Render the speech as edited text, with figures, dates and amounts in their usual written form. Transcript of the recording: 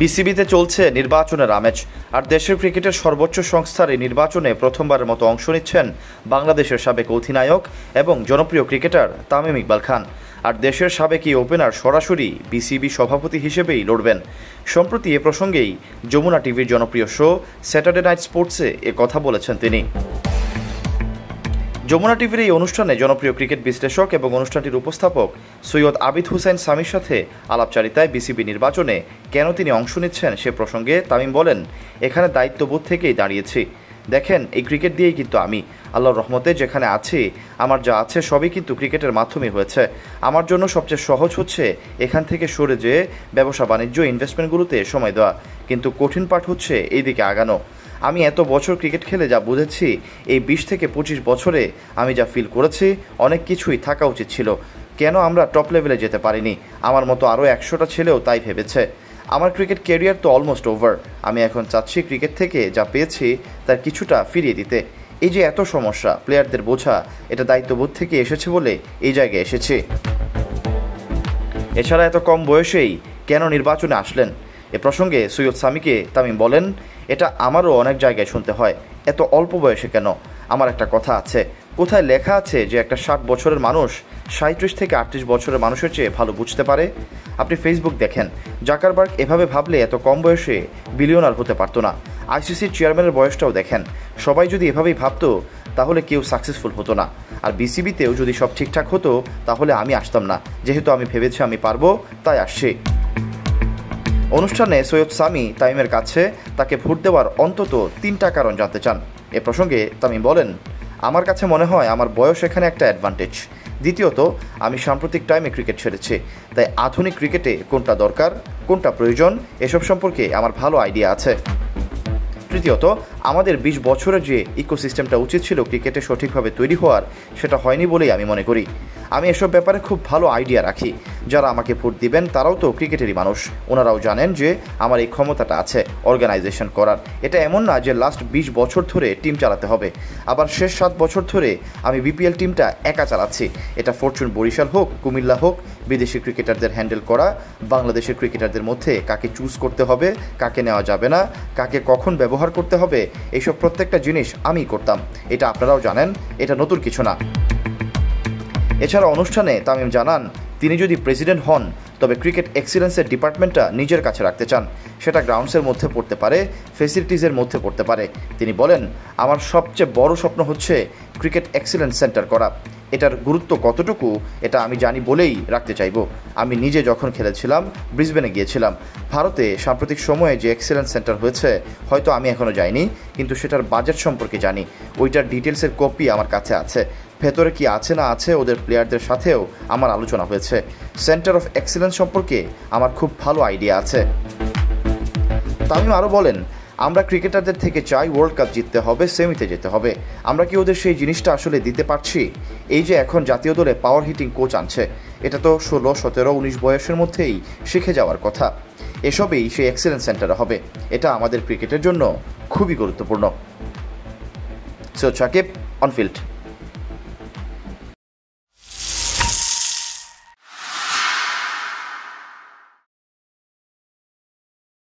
বিসিবিতে চলছে নির্বাচনের আমেজ, আর দেশের ক্রিকেটের সর্বোচ্চ সংস্থার এই নির্বাচনে প্রথমবারের মতো অংশ নিচ্ছেন বাংলাদেশের সাবেক অধিনায়ক এবং জনপ্রিয় ক্রিকেটার তামিম ইকবাল খান। আর দেশের সাবেক এই ওপেনার সরাসরি বিসিবি সভাপতি হিসেবেই লড়বেন। সম্প্রতি এ প্রসঙ্গেই যমুনা টিভির জনপ্রিয় শো স্যাটারডে নাইট স্পোর্টসে এ কথা বলেছেন তিনি। যমুনা টিভির এই অনুষ্ঠানে জনপ্রিয় ক্রিকেট বিশ্লেষক এবং অনুষ্ঠানটির উপস্থাপক সৈয়দ আবিদ হুসাইন সামির সাথে আলাপচারিতায় বিসিবি নির্বাচনে কেন তিনি অংশ নিচ্ছেন সে প্রসঙ্গে তামিম বলেন, এখানে দায়িত্ববোধ থেকেই দাঁড়িয়েছি। দেখেন, এই ক্রিকেট দিয়েই কিন্তু আমি আল্লাহর রহমতে যেখানে আছি, আমার যা আছে সবই কিন্তু ক্রিকেটের মাধ্যমেই হয়েছে। আমার জন্য সবচেয়ে সহজ হচ্ছে এখান থেকে সরে যেয়ে ব্যবসা বাণিজ্য ইনভেস্টমেন্টগুলোতে সময় দেওয়া, কিন্তু কঠিন পাঠ হচ্ছে এই দিকে আগানো। আমি এত বছর ক্রিকেট খেলে যা বুঝেছি, এই 20 থেকে 25 বছরে আমি যা ফিল করেছি, অনেক কিছুই থাকা উচিত ছিল। কেন আমরা টপ লেভেলে যেতে পারিনি? আমার মতো আরও 100টা ছেলেও তাই ভেবেছে। আমার ক্রিকেট ক্যারিয়ার তো অলমোস্ট ওভার। আমি এখন চাচ্ছি ক্রিকেট থেকে যা পেয়েছি তার কিছুটা ফিরিয়ে দিতে। এই যে এত সমস্যা, প্লেয়ারদের বোঝা, এটা দায়িত্ববোধ থেকে এসেছে বলে এই জায়গায় এসেছে। এছাড়া এত কম বয়সেই কেন নির্বাচনে আসলেন, এ প্রসঙ্গে সৈয়দ সামিকে তামিম বলেন, এটা আমারও অনেক জায়গায় শুনতে হয়, এত অল্প বয়সে কেন? আমার একটা কথা আছে, কোথায় লেখা আছে যে একটা 60 বছরের মানুষ 37 থেকে 38 বছরের মানুষের চেয়ে ভালো বুঝতে পারে? আপনি ফেসবুক দেখেন, জাকারবার্গ এভাবে ভাবলে এত কম বয়সে বিলিয়নার হতে পারতো না। আইসিসির চেয়ারম্যানের বয়সটাও দেখেন, সবাই যদি এভাবেই ভাবতো তাহলে কেউ সাকসেসফুল হতো না। আর বিসিবিতেও যদি সব ঠিকঠাক হতো তাহলে আমি আসতাম না। যেহেতু আমি ভেবেছি আমি পারবো, তাই আসছি। অনুষ্ঠানে সৈয়দ সামি তামিমের কাছে তাকে ভোট দেওয়ার অন্তত 3টা কারণ জানতে চান। এ প্রসঙ্গে তামিম বলেন, আমার কাছে মনে হয় আমার বয়স এখানে একটা অ্যাডভান্টেজ। দ্বিতীয়ত, আমি সাম্প্রতিক টাইমে ক্রিকেট ছেড়েছি, তাই আধুনিক ক্রিকেটে কোনটা দরকার, কোনটা প্রয়োজন, এসব সম্পর্কে আমার ভালো আইডিয়া আছে। তৃতীয়ত, আমাদের 20 বছরের যে ইকোসিস্টেমটা উচিত ছিল ক্রিকেটে সঠিকভাবে তৈরি হওয়ার, সেটা হয়নি বলেই আমি মনে করি। আমি এসব ব্যাপারে খুব ভালো আইডিয়া রাখি। যারা আমাকে ভোট দিবেন তারাও তো ক্রিকেটেরই মানুষ, ওনারাও জানেন যে আমার এই ক্ষমতাটা আছে অর্গানাইজেশন করার। এটা এমন না যে লাস্ট 20 বছর ধরে টিম চালাতে হবে, আবার শেষ 7 বছর ধরে আমি বিপিএল টিমটা একা চালাচ্ছি। এটা ফরচুন বরিশাল হোক, কুমিল্লা হোক, বিদেশি ক্রিকেটারদের হ্যান্ডেল করা, বাংলাদেশের ক্রিকেটারদের মধ্যে কাকে চুজ করতে হবে, কাকে নেওয়া যাবে না, কাকে কখন ব্যবহার করতে হবে, এইসব প্রত্যেকটা জিনিস আমিই করতাম। এটা আপনারাও জানেন, এটা নতুন কিছু না। এছাড়া অনুষ্ঠানে তামিম জানান, তিনি যদি প্রেসিডেন্ট হন তবে ক্রিকেট এক্সিলেন্সের ডিপার্টমেন্টটা নিজের কাছে রাখতে চান। সেটা গ্রাউন্ডসের মধ্যে পড়তে পারে, ফেসিলিটিসের মধ্যে পড়তে পারে। তিনি বলেন, আমার সবচেয়ে বড় স্বপ্ন হচ্ছে ক্রিকেট এক্সিলেন্স সেন্টার করা। এটার গুরুত্ব কতটুকু এটা আমি জানি বলেই রাখতে চাইব। আমি নিজে যখন খেলেছিলাম, ব্রিসবেনে গিয়েছিলাম। ভারতে সাম্প্রতিক সময়ে যে এক্সিলেন্স সেন্টার হয়েছে, হয়তো আমি এখনও যাইনি, কিন্তু সেটার বাজেট সম্পর্কে জানি। ওইটার ডিটেলসের কপি আমার কাছে আছে। ভেতরে কি আছে না আছে ওদের প্লেয়ারদের সাথেও আমার আলোচনা হয়েছে। সেন্টার অফ এক্সিলেন্স সম্পর্কে আমার খুব ভালো আইডিয়া আছে। তামিম আরও বলেন, আমরা ক্রিকেটারদের থেকে চাই ওয়ার্ল্ড কাপ জিততে হবে, সেমিতে যেতে হবে। আমরা কি ওদের সেই জিনিসটা আসলে দিতে পারছি? এই যে এখন জাতীয় দলে পাওয়ার হিটিং কোচ আনছে, এটা তো 16, 17, 19 বয়সের মধ্যেই শিখে যাওয়ার কথা। এসবই সেই এক্সিলেন্স সেন্টারে হবে। এটা আমাদের ক্রিকেটের জন্য খুবই গুরুত্বপূর্ণ। সৈয়দ সাকিব, অনফিল্ড।